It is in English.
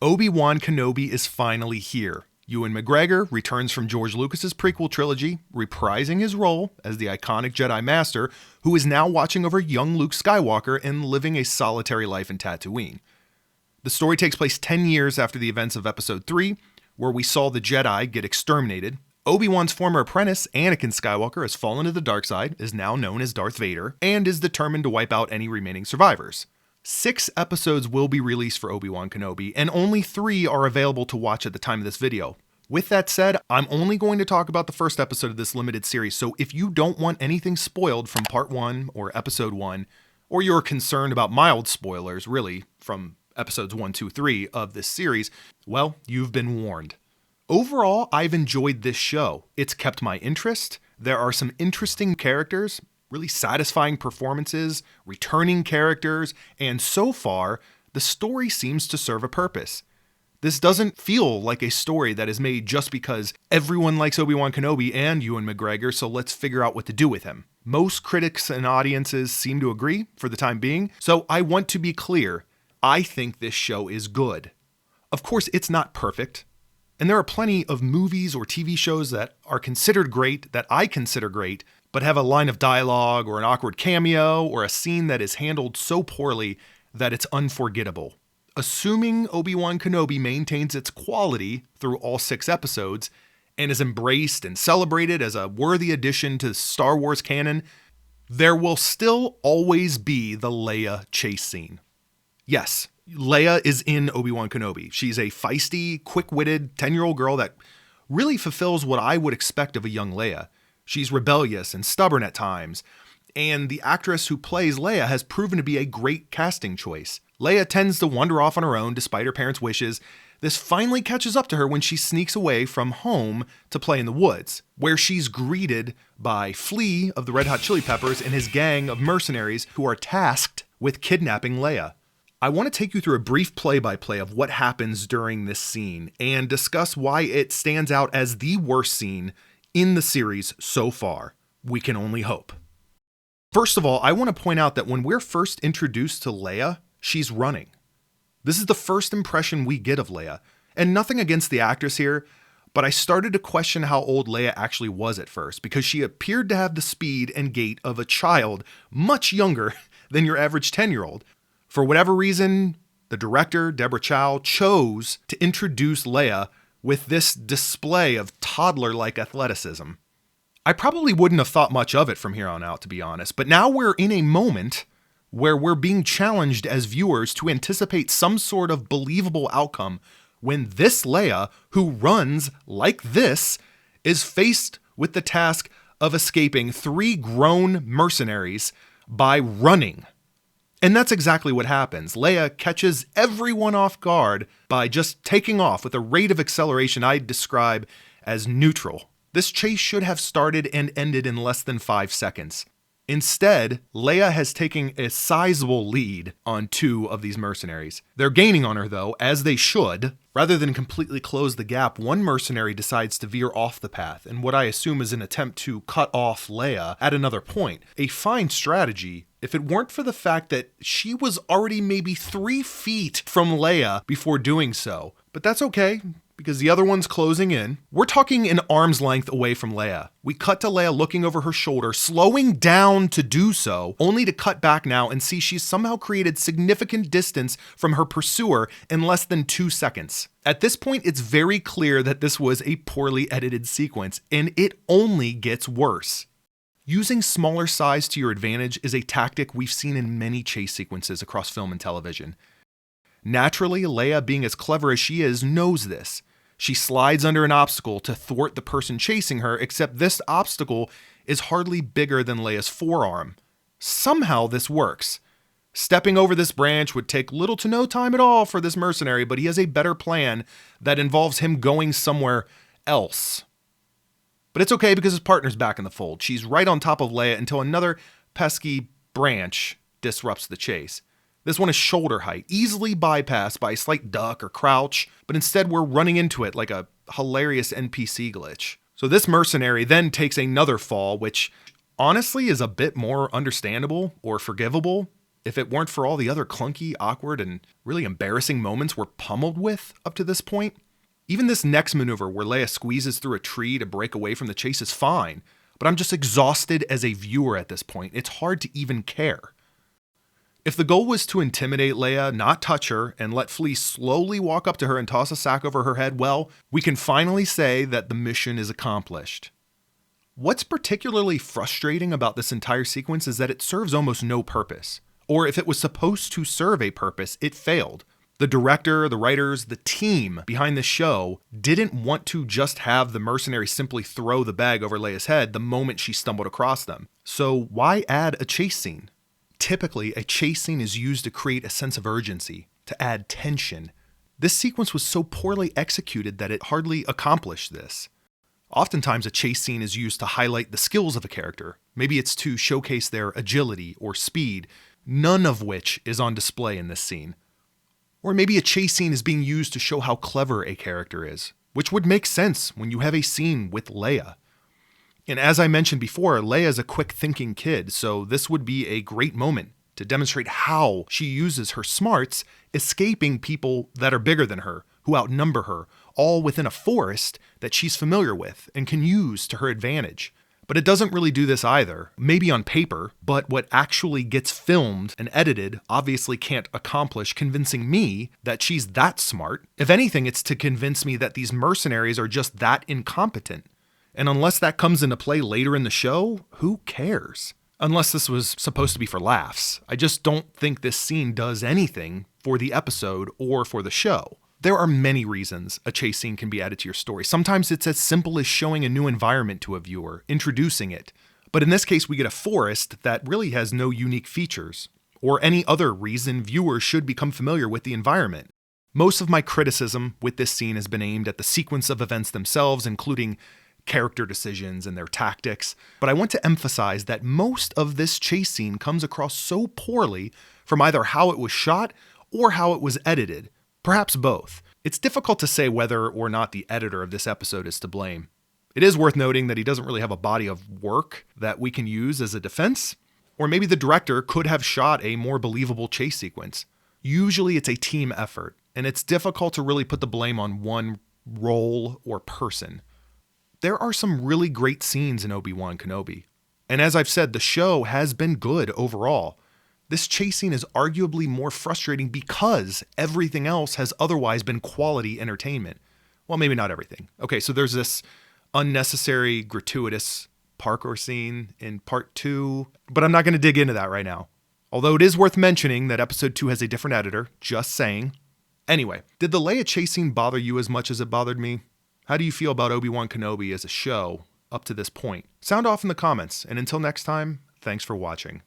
Obi-Wan Kenobi is finally here. Ewan McGregor returns from George Lucas's prequel trilogy, reprising his role as the iconic Jedi Master, who is now watching over young Luke Skywalker and living a solitary life in Tatooine. The story takes place 10 years after the events of Episode 3, where we saw the Jedi get exterminated. Obi-Wan's former apprentice, Anakin Skywalker, has fallen to the dark side, is now known as Darth Vader, and is determined to wipe out any remaining survivors. 6 episodes will be released for Obi-Wan Kenobi, and only 3 are available to watch at the time of this video. With that said, I'm only going to talk about the first episode of this limited series, so if you don't want anything spoiled from Part 1 or Episode 1, or you're concerned about mild spoilers, really, from Episodes 1, 2, 3 of this series, well, you've been warned. Overall, I've enjoyed this show. It's kept my interest. There are some interesting characters, really satisfying performances, returning characters, and so far, the story seems to serve a purpose. This doesn't feel like a story that is made just because everyone likes Obi-Wan Kenobi and Ewan McGregor, so let's figure out what to do with him. Most critics and audiences seem to agree for the time being, so I want to be clear. I think this show is good. Of course, it's not perfect. And there are plenty of movies or TV shows that are considered great, that I consider great, but have a line of dialogue or an awkward cameo or a scene that is handled so poorly that it's unforgettable. Assuming Obi-Wan Kenobi maintains its quality through all 6 episodes and is embraced and celebrated as a worthy addition to Star Wars canon, there will still always be the Leia chase scene. Yes, Leia is in Obi-Wan Kenobi. She's a feisty, quick-witted 10-year-old girl that really fulfills what I would expect of a young Leia. She's rebellious and stubborn at times, and the actress who plays Leia has proven to be a great casting choice. Leia tends to wander off on her own despite her parents' wishes. This finally catches up to her when she sneaks away from home to play in the woods, where she's greeted by Flea of the Red Hot Chili Peppers and his gang of mercenaries who are tasked with kidnapping Leia. I want to take you through a brief play-by-play of what happens during this scene and discuss why it stands out as the worst scene in the series so far. We can only hope. First of all, I want to point out that when we're first introduced to Leia, she's running. This is the first impression we get of Leia, and nothing against the actress here, but I started to question how old Leia actually was at first, because she appeared to have the speed and gait of a child much younger than your average 10-year-old. For whatever reason, the director, Deborah Chow, chose to introduce Leia with this display of toddler-like athleticism. I probably wouldn't have thought much of it from here on out, to be honest, but now we're in a moment where we're being challenged as viewers to anticipate some sort of believable outcome when this Leia, who runs like this, is faced with the task of escaping 3 grown mercenaries by running. And that's exactly what happens. Leia catches everyone off guard by just taking off with a rate of acceleration I'd describe as neutral. This chase should have started and ended in less than 5 seconds. Instead, Leia has taken a sizable lead on 2 of these mercenaries. They're gaining on her, though, as they should. Rather than completely close the gap, one mercenary decides to veer off the path, in what I assume is an attempt to cut off Leia at another point. A fine strategy, if it weren't for the fact that she was already maybe 3 feet from Leia before doing so. But that's okay, because the other one's closing in. We're talking an arm's length away from Leia. We cut to Leia looking over her shoulder, slowing down to do so, only to cut back now and see she's somehow created significant distance from her pursuer in less than 2 seconds. At this point, it's very clear that this was a poorly edited sequence, and it only gets worse. Using smaller size to your advantage is a tactic we've seen in many chase sequences across film and television. Naturally, Leia, being as clever as she is, knows this. She slides under an obstacle to thwart the person chasing her, except this obstacle is hardly bigger than Leia's forearm. Somehow this works. Stepping over this branch would take little to no time at all for this mercenary, but he has a better plan that involves him going somewhere else. But it's okay because his partner's back in the fold. She's right on top of Leia until another pesky branch disrupts the chase. This one is shoulder height, easily bypassed by a slight duck or crouch, but instead we're running into it like a hilarious NPC glitch. So this mercenary then takes another fall, which honestly is a bit more understandable or forgivable. if it weren't for all the other clunky, awkward, and really embarrassing moments we're pummeled with up to this point. Even this next maneuver where Leia squeezes through a tree to break away from the chase is fine, but I'm just exhausted as a viewer at this point. It's hard to even care. If the goal was to intimidate Leia, not touch her, and let Flea slowly walk up to her and toss a sack over her head, well, we can finally say that the mission is accomplished. What's particularly frustrating about this entire sequence is that it serves almost no purpose. Or if it was supposed to serve a purpose, it failed. The director, the writers, the team behind the show didn't want to just have the mercenaries simply throw the bag over Leia's head the moment she stumbled across them. So why add a chase scene? Typically, a chase scene is used to create a sense of urgency, to add tension. This sequence was so poorly executed that it hardly accomplished this. Oftentimes, a chase scene is used to highlight the skills of a character. Maybe it's to showcase their agility or speed, none of which is on display in this scene. Or maybe a chase scene is being used to show how clever a character is, which would make sense when you have a scene with Leia. And as I mentioned before, Leia is a quick-thinking kid, so this would be a great moment to demonstrate how she uses her smarts, escaping people that are bigger than her, who outnumber her, all within a forest that she's familiar with and can use to her advantage. But it doesn't really do this either, maybe on paper, but what actually gets filmed and edited obviously can't accomplish convincing me that she's that smart. If anything, it's to convince me that these mercenaries are just that incompetent. And unless that comes into play later in the show, who cares? Unless this was supposed to be for laughs. I just don't think this scene does anything for the episode or for the show. There are many reasons a chase scene can be added to your story. Sometimes it's as simple as showing a new environment to a viewer, introducing it. But in this case, we get a forest that really has no unique features, or any other reason viewers should become familiar with the environment. Most of my criticism with this scene has been aimed at the sequence of events themselves, including character decisions and their tactics, but I want to emphasize that most of this chase scene comes across so poorly from either how it was shot or how it was edited, perhaps both. It's difficult to say whether or not the editor of this episode is to blame. It is worth noting that he doesn't really have a body of work that we can use as a defense, or maybe the director could have shot a more believable chase sequence. Usually it's a team effort, and it's difficult to really put the blame on one role or person. There are some really great scenes in Obi-Wan Kenobi. And as I've said, the show has been good overall. This chase scene is arguably more frustrating because everything else has otherwise been quality entertainment. Well, maybe not everything. Okay, so there's this unnecessary, gratuitous parkour scene in part 2, but I'm not going to dig into that right now. Although it is worth mentioning that episode 2 has a different editor, just saying. Anyway, did the Leia chase scene bother you as much as it bothered me? How do you feel about Obi-Wan Kenobi as a show up to this point? Sound off in the comments, and until next time, thanks for watching.